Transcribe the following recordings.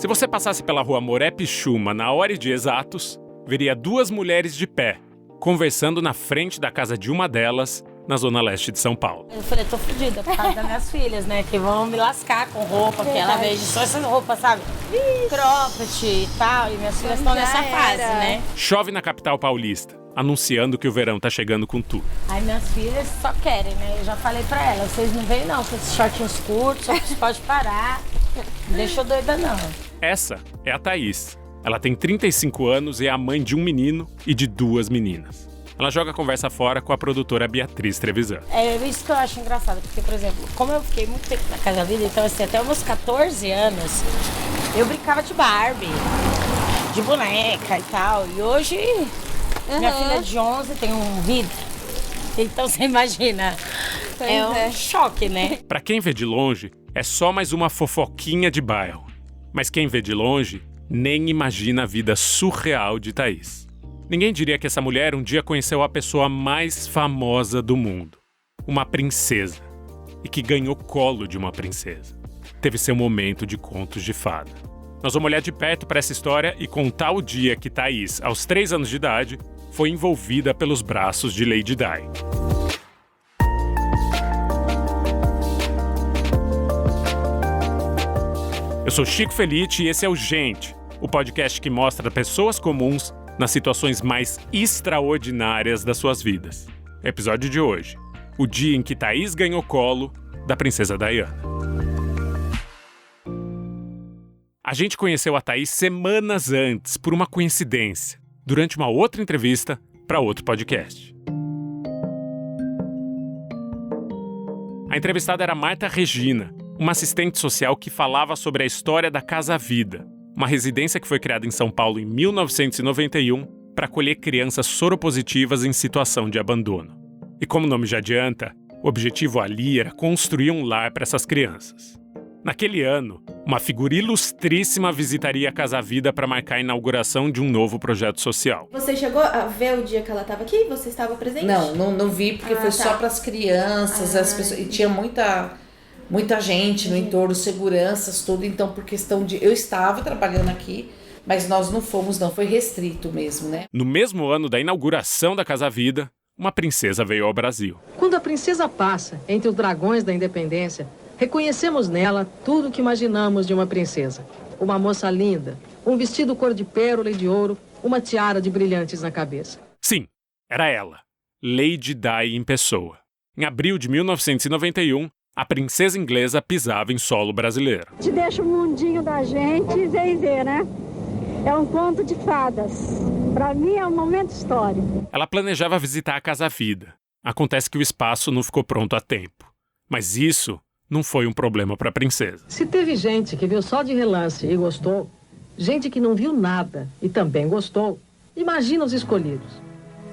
Se você passasse pela rua Moré Pichuma na hora e de exatos, veria duas mulheres de pé, conversando na frente da casa de uma delas, na zona leste de São Paulo. Eu falei, tô fodida por causa das minhas filhas, né? Que vão me lascar com roupa, porque ela vende só essas roupas, sabe? Cropped e tal, e minhas filhas estão nessa fase, né? Chove na capital paulista, anunciando que o verão tá chegando com tudo. Aí minhas filhas só querem, né? Eu já falei pra elas, vocês não veem não com esses shortinhos curtos, só que vocês podem parar. Não deixa eu doida não. Essa é a Thaís. Ela tem 35 anos e é a mãe de um menino e de duas meninas. Ela joga a conversa fora com a produtora Beatriz Trevisan. É isso que eu acho engraçado, porque, por exemplo, como eu fiquei muito tempo na Casa Vida, então assim, até meus 14 anos, eu brincava de Barbie, de boneca e tal. E hoje, minha filha de 11 tem um vidro. Então você imagina, é um choque, né? Pra quem vê de longe, é só mais uma fofoquinha de bairro. Mas quem vê de longe, nem imagina a vida surreal de Thaís. Ninguém diria que essa mulher um dia conheceu a pessoa mais famosa do mundo. Uma princesa. E que ganhou colo de uma princesa. Teve seu momento de contos de fada. Nós vamos olhar de perto para essa história e contar o dia que Thaís, aos 3 anos de idade, foi envolvida pelos braços de Lady Di. Eu sou Chico Felitti e esse é o Gente, o podcast que mostra pessoas comuns nas situações mais extraordinárias das suas vidas. Episódio de hoje, o dia em que Thaís ganhou colo da princesa Diana. A gente conheceu a Thaís semanas antes, por uma coincidência, durante uma outra entrevista para outro podcast. A entrevistada era Marta Regina, uma assistente social que falava sobre a história da Casa Vida, uma residência que foi criada em São Paulo em 1991 para acolher crianças soropositivas em situação de abandono. E como o nome já adianta, o objetivo ali era construir um lar para essas crianças. Naquele ano, uma figura ilustríssima visitaria a Casa Vida para marcar a inauguração de um novo projeto social. Você chegou a ver o dia que ela estava aqui? Você estava presente? Não vi, porque foi só para as crianças, as pessoas, e tinha muita gente no entorno, seguranças, tudo, então por questão de... Eu estava trabalhando aqui, mas nós não fomos, não, foi restrito mesmo, né? No mesmo ano da inauguração da Casa Vida, uma princesa veio ao Brasil. Quando a princesa passa entre os dragões da independência, reconhecemos nela tudo o que imaginamos de uma princesa. Uma moça linda, um vestido cor de pérola e de ouro, uma tiara de brilhantes na cabeça. Sim, era ela, Lady Di em pessoa. Em abril de 1991, a princesa inglesa pisava em solo brasileiro. Te deixa o mundinho da gente e vem ver, né? É um conto de fadas. Para mim é um momento histórico. Ela planejava visitar a Casa Vida. Acontece que o espaço não ficou pronto a tempo. Mas isso não foi um problema para a princesa. Se teve gente que viu só de relance e gostou, gente que não viu nada e também gostou, imagina os escolhidos.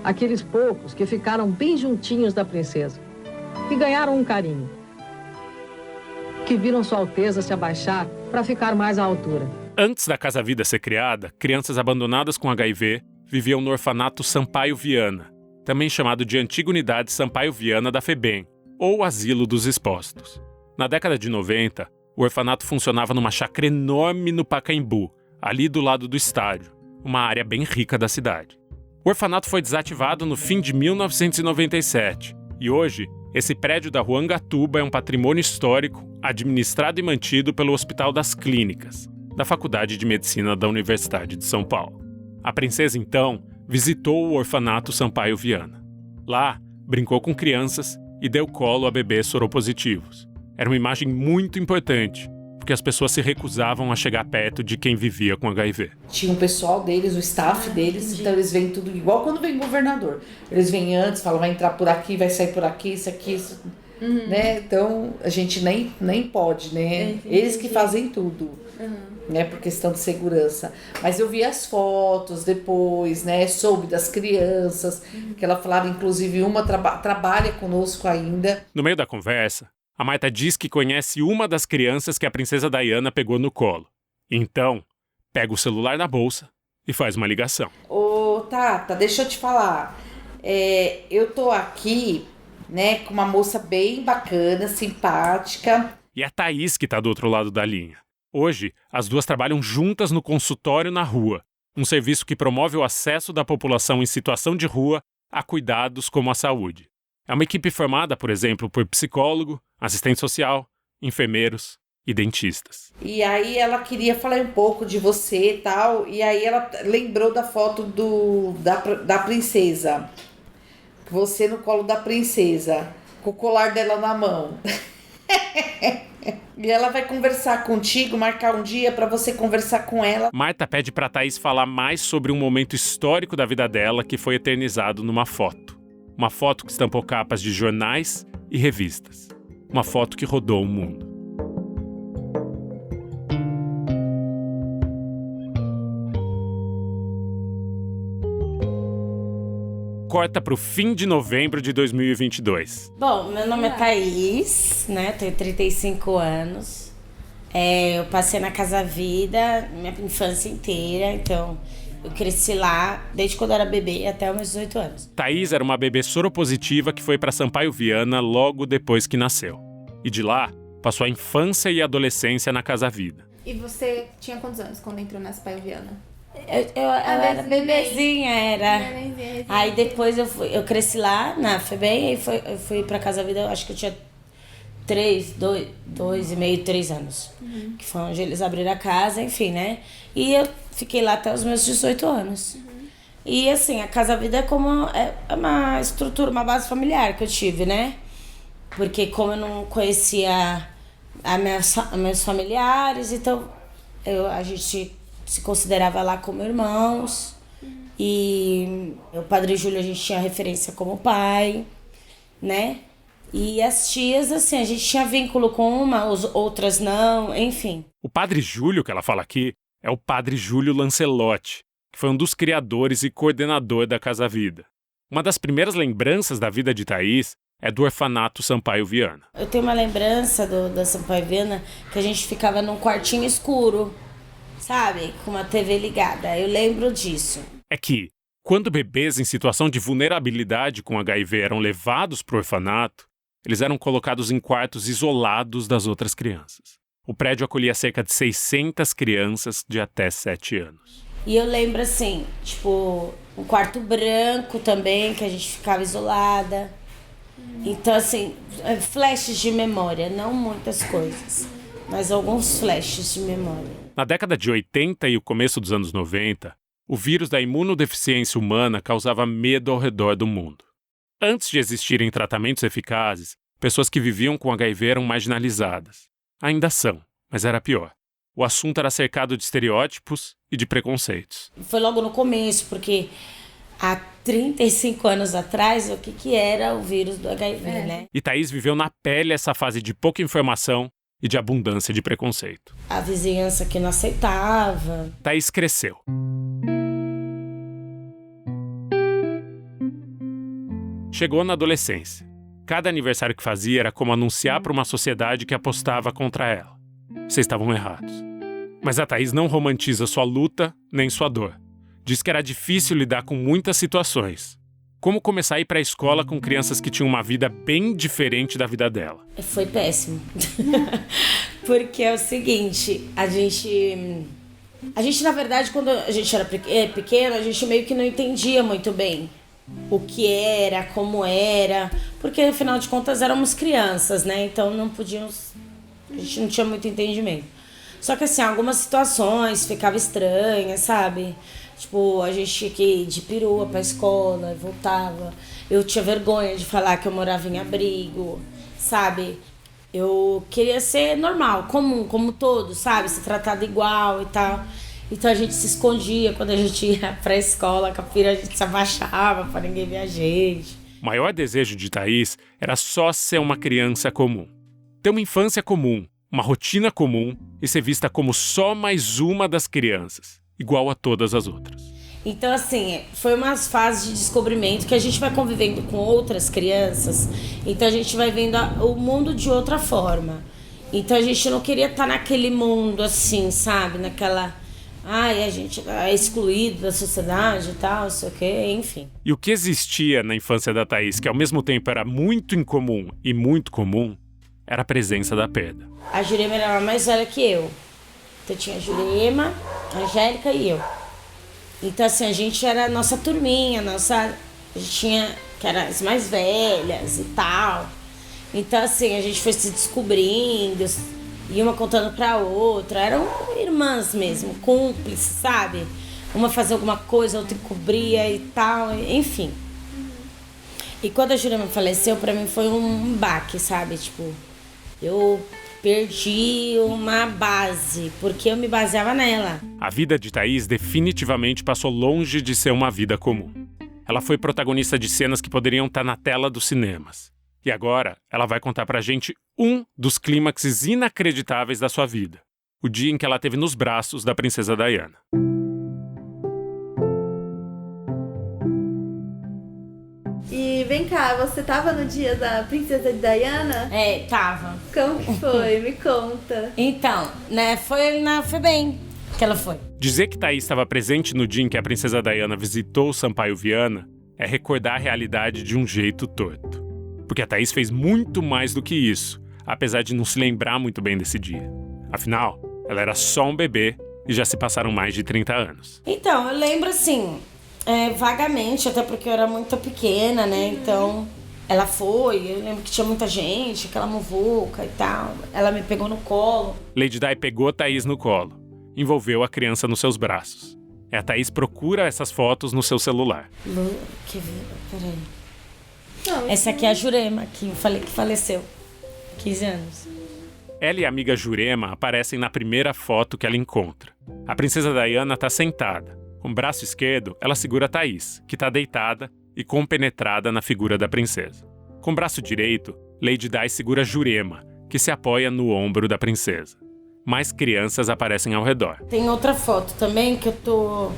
Aqueles poucos que ficaram bem juntinhos da princesa, que ganharam um carinho, que viram Sua Alteza se abaixar para ficar mais à altura. Antes da Casa Vida ser criada, crianças abandonadas com HIV viviam no orfanato Sampaio Viana, também chamado de Antiga Unidade Sampaio Viana da FEBEM, ou Asilo dos Expostos. Na década de 90, o orfanato funcionava numa chácara enorme no Pacaembu, ali do lado do estádio, uma área bem rica da cidade. O orfanato foi desativado no fim de 1997 e hoje, esse prédio da Rua Angatuba é um patrimônio histórico administrado e mantido pelo Hospital das Clínicas, da Faculdade de Medicina da Universidade de São Paulo. A princesa, então, visitou o orfanato Sampaio Viana. Lá, brincou com crianças e deu colo a bebês soropositivos. Era uma imagem muito importante, porque as pessoas se recusavam a chegar perto de quem vivia com HIV. Tinha um pessoal deles, o staff deles, então eles vêm tudo igual quando vem governador. Eles vêm antes, falam, vai entrar por aqui, vai sair por aqui, isso aqui, isso... Né? Então a gente nem pode, né? Eles que fazem tudo, né? Por questão de segurança. Mas eu vi as fotos depois, né? Soube das crianças, que ela falava, inclusive uma trabalha conosco ainda. No meio da conversa, a Marta diz que conhece uma das crianças que a princesa Diana pegou no colo. Então, pega o celular na bolsa e faz uma ligação. Ô, Tata, deixa eu te falar. Eu tô aqui, né, com uma moça bem bacana, simpática. E é a Thaís que tá do outro lado da linha. Hoje, as duas trabalham juntas no consultório na rua, um serviço que promove o acesso da população em situação de rua a cuidados como a saúde. É uma equipe formada, por exemplo, por psicólogo, assistente social, enfermeiros e dentistas. E aí ela queria falar um pouco de você e tal, e aí ela lembrou da foto da princesa. Você no colo da princesa, com o colar dela na mão. E ela vai conversar contigo, marcar um dia para você conversar com ela. Marta pede para Thaís falar mais sobre um momento histórico da vida dela que foi eternizado numa foto. Uma foto que estampou capas de jornais e revistas. Uma foto que rodou o mundo. Corta para o fim de novembro de 2022. Bom, meu nome é Thaís, né? Tenho 35 anos. Eu passei na Casa Vida minha infância inteira, então eu cresci lá desde quando eu era bebê até os meus 18 anos. Thaís era uma bebê soropositiva que foi para Sampaio Viana logo depois que nasceu. E de lá, passou a infância e a adolescência na Casa Vida. E você tinha quantos anos quando entrou na Sampaio Viana? Eu era bebezinha, era. Bebezinha. Aí depois eu cresci lá na FEBEM e eu fui pra Casa Vida, eu acho que eu tinha 2,5, 3 anos. Que foi onde eles abriram a casa, enfim, né? E eu fiquei lá até os meus 18 anos. E assim, a Casa Vida é uma estrutura, uma base familiar que eu tive, né? Porque como eu não conhecia meus familiares, então a gente se considerava lá como irmãos. E o Padre Júlio a gente tinha referência como pai, né? E as tias, assim, a gente tinha vínculo com uma, outras não, enfim. O Padre Júlio, que ela fala aqui, é o Padre Júlio Lancelotti, que foi um dos criadores e coordenador da Casa Vida. Uma das primeiras lembranças da vida de Thaís é do orfanato Sampaio Viana. Eu tenho uma lembrança da Sampaio Viana que a gente ficava num quartinho escuro, sabe? Com uma TV ligada. Eu lembro disso. É que, quando bebês em situação de vulnerabilidade com HIV eram levados para o orfanato, eles eram colocados em quartos isolados das outras crianças. O prédio acolhia cerca de 600 crianças de até 7 anos. E eu lembro assim, tipo, um quarto branco também, que a gente ficava isolada. Então, assim, flashes de memória, não muitas coisas, mas alguns flashes de memória. Na década de 80 e o começo dos anos 90, o vírus da imunodeficiência humana causava medo ao redor do mundo. Antes de existirem tratamentos eficazes, pessoas que viviam com HIV eram marginalizadas. Ainda são, mas era pior. O assunto era cercado de estereótipos e de preconceitos. Foi logo no começo, porque há 35 anos atrás, o que era o vírus do HIV, né? E Thaís viveu na pele essa fase de pouca informação e de abundância de preconceito. A vizinhança que não aceitava. Thaís cresceu. Chegou na adolescência. Cada aniversário que fazia era como anunciar para uma sociedade que apostava contra ela. Vocês estavam errados. Mas a Thaís não romantiza sua luta nem sua dor. Diz que era difícil lidar com muitas situações. Como começar a ir para a escola com crianças que tinham uma vida bem diferente da vida dela? Foi péssimo. Porque é o seguinte, a gente, na verdade, quando a gente era pequeno, a gente meio que não entendia muito bem o que era, como era, porque afinal de contas éramos crianças, né? Então a gente não tinha muito entendimento. Só que assim, algumas situações ficavam estranhas, sabe? Tipo, a gente tinha que ir de perua pra escola, voltava. Eu tinha vergonha de falar que eu morava em abrigo, sabe? Eu queria ser normal, comum, como todos, sabe? Ser tratado igual e tal. Então a gente se escondia quando a gente ia pra escola, com a filha a gente se abaixava pra ninguém ver a gente. O maior desejo de Thaís era só ser uma criança comum. Ter uma infância comum, uma rotina comum e ser vista como só mais uma das crianças, igual a todas as outras. Então, assim, foi umas fases de descobrimento que a gente vai convivendo com outras crianças, então a gente vai vendo o mundo de outra forma. Então a gente não queria estar naquele mundo assim, sabe? Naquela... a gente é excluído da sociedade e tal, não sei o quê, enfim. E o que existia na infância da Thaís, que ao mesmo tempo era muito incomum e muito comum, era a presença da perda. A Jurema era mais velha que eu. Então tinha a Jurema, a Angélica e eu. Então assim, a gente era a nossa turminha, a gente tinha, que eram as mais velhas e tal. Então assim, a gente foi se descobrindo, e uma contando pra outra. Eram irmãs mesmo, cúmplices, sabe? Uma fazia alguma coisa, a outra cobria e tal, enfim. E quando a Jurema faleceu, pra mim foi um baque, sabe? Tipo, eu perdi uma base, porque eu me baseava nela. A vida de Thaís definitivamente passou longe de ser uma vida comum. Ela foi protagonista de cenas que poderiam estar na tela dos cinemas. E agora, ela vai contar pra gente um dos clímaxes inacreditáveis da sua vida. O dia em que ela teve nos braços da princesa Diana. E vem cá, você tava no dia da princesa Diana? É, tava. Como que foi? Me conta. Então, né, foi na FEBEM que ela foi. Dizer que Thaís estava presente no dia em que a princesa Diana visitou o Sampaio Viana é recordar a realidade de um jeito torto. Porque a Thaís fez muito mais do que isso, apesar de não se lembrar muito bem desse dia. Afinal, ela era só um bebê e já se passaram mais de 30 anos. Então, eu lembro assim, vagamente, até porque eu era muito pequena, né? Então, ela foi, eu lembro que tinha muita gente, aquela muvuca e tal. Ela me pegou no colo. Lady Di pegou Thaís no colo, envolveu a criança nos seus braços. A Thaís procura essas fotos no seu celular. Peraí. Não, Essa aqui é a Jurema, que eu falei que faleceu. 15 anos. Ela e a amiga Jurema aparecem na primeira foto que ela encontra. A princesa Diana está sentada. Com o braço esquerdo, ela segura Thaís, que está deitada e compenetrada na figura da princesa. Com o braço direito, Lady Di segura Jurema, que se apoia no ombro da princesa. Mais crianças aparecem ao redor. Tem outra foto também que eu tô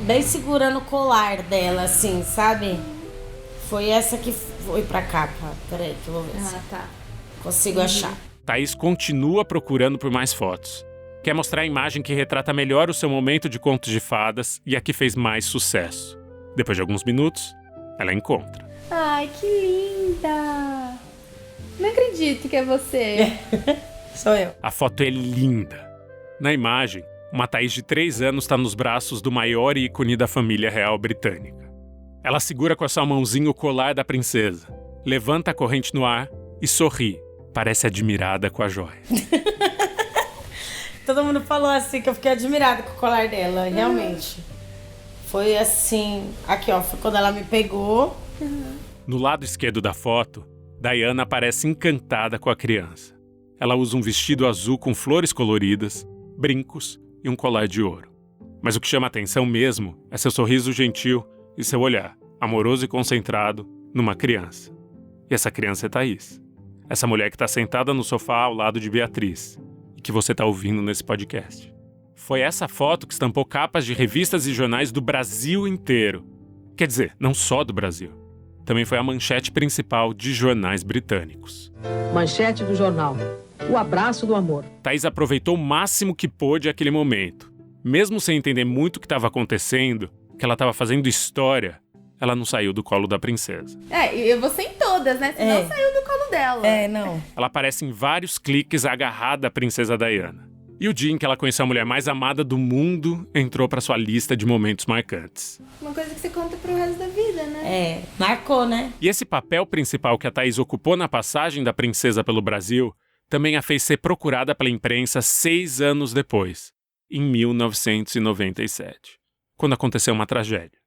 bem segurando o colar dela, assim, sabe? Foi essa que foi pra capa. Peraí, que eu vou ver se tá. consigo achar. Thaís continua procurando por mais fotos. Quer mostrar a imagem que retrata melhor o seu momento de contos de fadas e a que fez mais sucesso. Depois de alguns minutos, ela encontra. Ai, que linda! Não acredito que é você. Sou eu. A foto é linda. Na imagem, uma Thaís de 3 anos está nos braços do maior ícone da família real britânica. Ela segura com a sua mãozinha o colar da princesa, levanta a corrente no ar e sorri. Parece admirada com a joia. Todo mundo falou assim que eu fiquei admirada com o colar dela, realmente. Foi assim, aqui ó, foi quando ela me pegou. No lado esquerdo da foto, Diana parece encantada com a criança. Ela usa um vestido azul com flores coloridas, brincos e um colar de ouro. Mas o que chama a atenção mesmo é seu sorriso gentil e seu olhar, amoroso e concentrado, numa criança. E essa criança é Thaís. Essa mulher que está sentada no sofá ao lado de Beatriz e que você está ouvindo nesse podcast. Foi essa foto que estampou capas de revistas e jornais do Brasil inteiro. Quer dizer, não só do Brasil. Também foi a manchete principal de jornais britânicos. Manchete do jornal. O abraço do amor. Thaís aproveitou o máximo que pôde aquele momento. Mesmo sem entender muito o que estava acontecendo, que ela estava fazendo história, ela não saiu do colo da princesa. E você em todas, né? Você não saiu do colo dela. Não. Ela aparece em vários cliques agarrada à princesa Diana. E o dia em que ela conheceu a mulher mais amada do mundo entrou para sua lista de momentos marcantes. Uma coisa que você conta pro resto da vida, né? Marcou, né? E esse papel principal que a Thaís ocupou na passagem da princesa pelo Brasil também a fez ser procurada pela imprensa 6 anos depois, em 1997, quando aconteceu uma tragédia.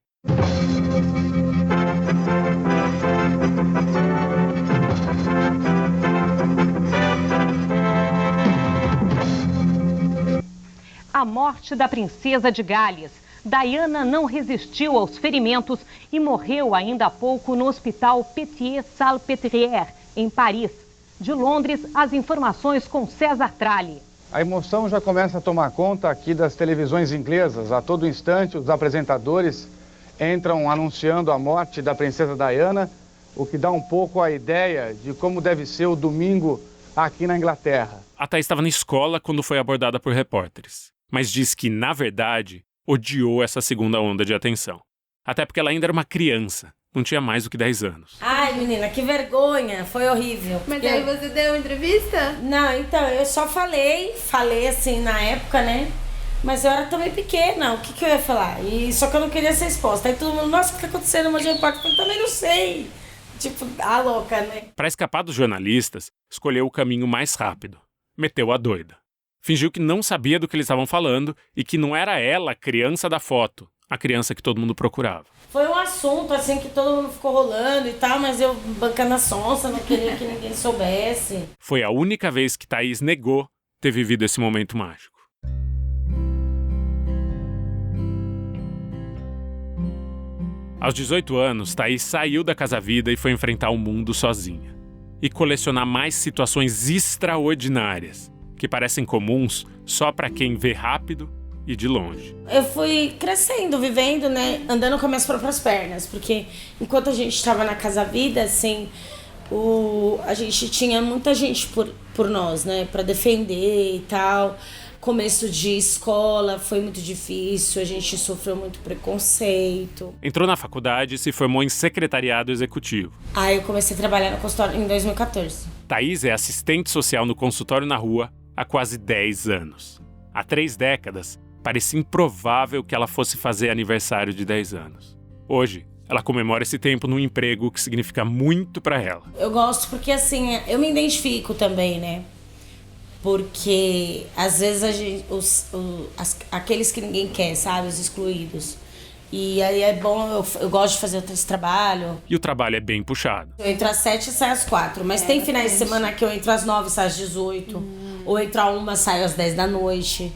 A morte da princesa de Gales. Diana não resistiu aos ferimentos e morreu ainda há pouco no hospital Pitié-Salpêtrière, em Paris. De Londres, as informações com César Tralli. A emoção já começa a tomar conta aqui das televisões inglesas. A todo instante, os apresentadores entram anunciando a morte da princesa Diana, o que dá um pouco a ideia de como deve ser o domingo aqui na Inglaterra. A Thaís estava na escola quando foi abordada por repórteres, mas diz que, na verdade, odiou essa segunda onda de atenção. Até porque ela ainda era uma criança não tinha mais do que 10 anos. Ai, menina, que vergonha. Foi horrível. Mas aí você deu uma entrevista? Não, então, eu só falei assim na época, né? Mas eu era também pequena, o que eu ia falar? Só que eu não queria ser exposta. Aí todo mundo, nossa, o que tá acontecendo? Mas eu também não sei. Tipo, a louca, né? Para escapar dos jornalistas, escolheu o caminho mais rápido. Meteu a doida. Fingiu que não sabia do que eles estavam falando e que não era ela a criança da foto, a criança que todo mundo procurava. Foi um assunto, assim, que todo mundo ficou rolando e tal, mas eu bancando a sonsa, não queria que ninguém soubesse. Foi a única vez que Thaís negou ter vivido esse momento mágico. Aos 18 anos, Thaís saiu da Casa Vida e foi enfrentar o mundo sozinha. E colecionar mais situações extraordinárias, que parecem comuns só para quem vê rápido e de longe. Eu fui crescendo, vivendo, né, andando com as minhas próprias pernas, porque enquanto a gente estava na Casa Vida, assim, a gente tinha muita gente por nós, né, para defender e tal. Começo de escola foi muito difícil, a gente sofreu muito preconceito. Entrou na faculdade e se formou em secretariado executivo. Aí eu comecei a trabalhar no consultório em 2014. Thaís é assistente social no consultório na rua há quase 10 anos. Há 3 décadas, parecia improvável que ela fosse fazer aniversário de 10 anos. Hoje, ela comemora esse tempo num emprego que significa muito pra ela. Eu gosto porque, assim, eu me identifico também, né? Porque, às vezes, aqueles que ninguém quer, sabe? Os excluídos. E aí é bom, eu gosto de fazer esse trabalho. E o trabalho é bem puxado. Eu entro às 7 e saio às 4. Mas tem finais de semana que eu entro às 9 e saio às 18. Ou entro às 1 e saio às 10 da noite.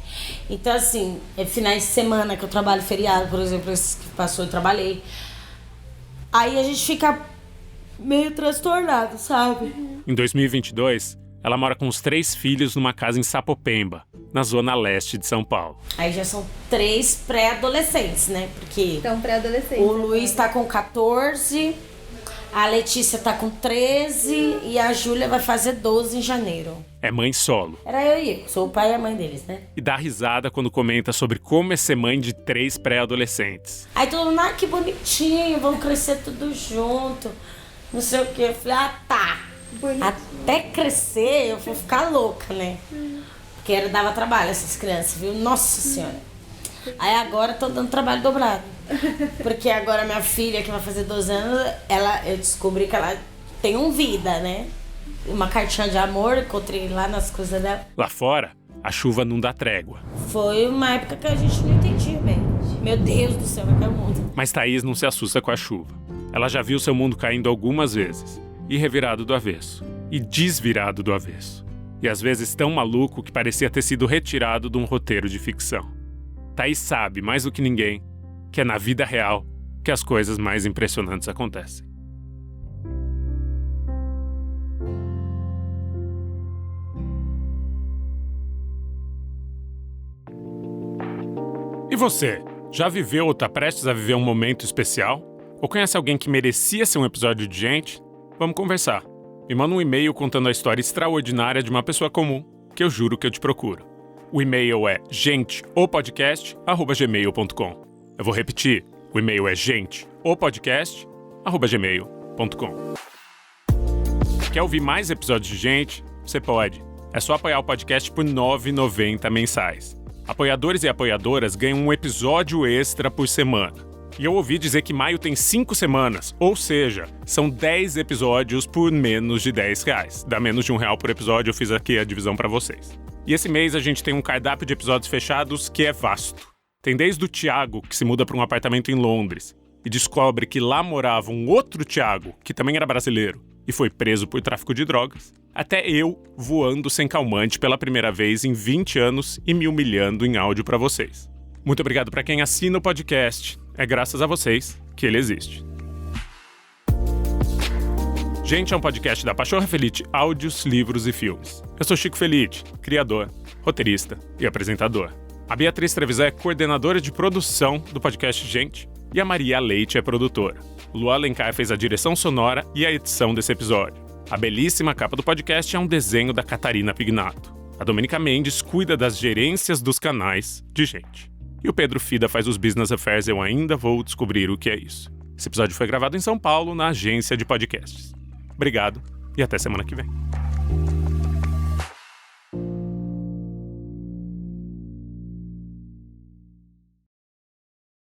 Então, assim, é finais de semana que eu trabalho feriado, por exemplo, esse que passou eu trabalhei. Aí a gente fica meio transtornado, sabe? Em 2022, ela mora com os 3 filhos numa casa em Sapopemba, na zona leste de São Paulo. Aí já são 3 pré-adolescentes, né? Porque Então, pré-adolescente. o Luiz tá com 14, a Letícia tá com 13 e a Júlia vai fazer 12 em janeiro. É mãe solo. Era eu e eu, sou o pai e a mãe deles, né? E dá risada quando comenta sobre como é ser mãe de 3 pré-adolescentes. Aí todo mundo, que bonitinho, vão crescer tudo junto, não sei o quê. Eu falei, tá. Bonito. Até crescer, eu vou ficar louca, né? Porque dava trabalho essas crianças, viu? Nossa Senhora. Aí agora eu tô dando trabalho dobrado. Porque agora minha filha, que vai fazer 12 anos, eu descobri que ela tem vida, né? Uma cartinha de amor, encontrei lá nas coisas dela. Lá fora, a chuva não dá trégua. Foi uma época que a gente não entendia bem. Meu Deus do céu, vai cair o mundo. Mas Thaís não se assusta com a chuva. Ela já viu seu mundo caindo algumas vezes. E revirado do avesso. E desvirado do avesso. E às vezes tão maluco que parecia ter sido retirado de um roteiro de ficção. Thaís sabe, mais do que ninguém, que é na vida real que as coisas mais impressionantes acontecem. E você, já viveu ou tá prestes a viver um momento especial? Ou conhece alguém que merecia ser um episódio de Gente? Vamos conversar. Me manda um e-mail contando a história extraordinária de uma pessoa comum, que eu juro que eu te procuro. O e-mail é genteopodcast@gmail.com. Eu vou repetir. O e-mail é genteopodcast@gmail.com. Quer ouvir mais episódios de Gente? Você pode. É só apoiar o podcast por R$ 9,90 mensais. Apoiadores e apoiadoras ganham um episódio extra por semana. E eu ouvi dizer que maio tem 5 semanas, ou seja, são 10 episódios por menos de R$10. Dá menos de R$1 por episódio, eu fiz aqui a divisão pra vocês. E esse mês a gente tem um cardápio de episódios fechados que é vasto. Tem desde o Thiago, que se muda para um apartamento em Londres, e descobre que lá morava um outro Thiago, que também era brasileiro, e foi preso por tráfico de drogas, até eu voando sem calmante pela primeira vez em 20 anos e me humilhando em áudio pra vocês. Muito obrigado pra quem assina o podcast. É graças a vocês que ele existe. Gente é um podcast da Pachorra Felite Áudios, Livros e Filmes. Eu sou Chico Felite, criador, roteirista e apresentador. A Beatriz Trevisan é coordenadora de produção do podcast Gente e a Maria Leite é produtora. O Lu Alencar fez a direção sonora e a edição desse episódio. A belíssima capa do podcast é um desenho da Catarina Pignato. A Domênica Mendes cuida das gerências dos canais de Gente. E o Pedro Fida faz os Business Affairs, eu ainda vou descobrir o que é isso. Esse episódio foi gravado em São Paulo, na agência de podcasts. Obrigado e até semana que vem.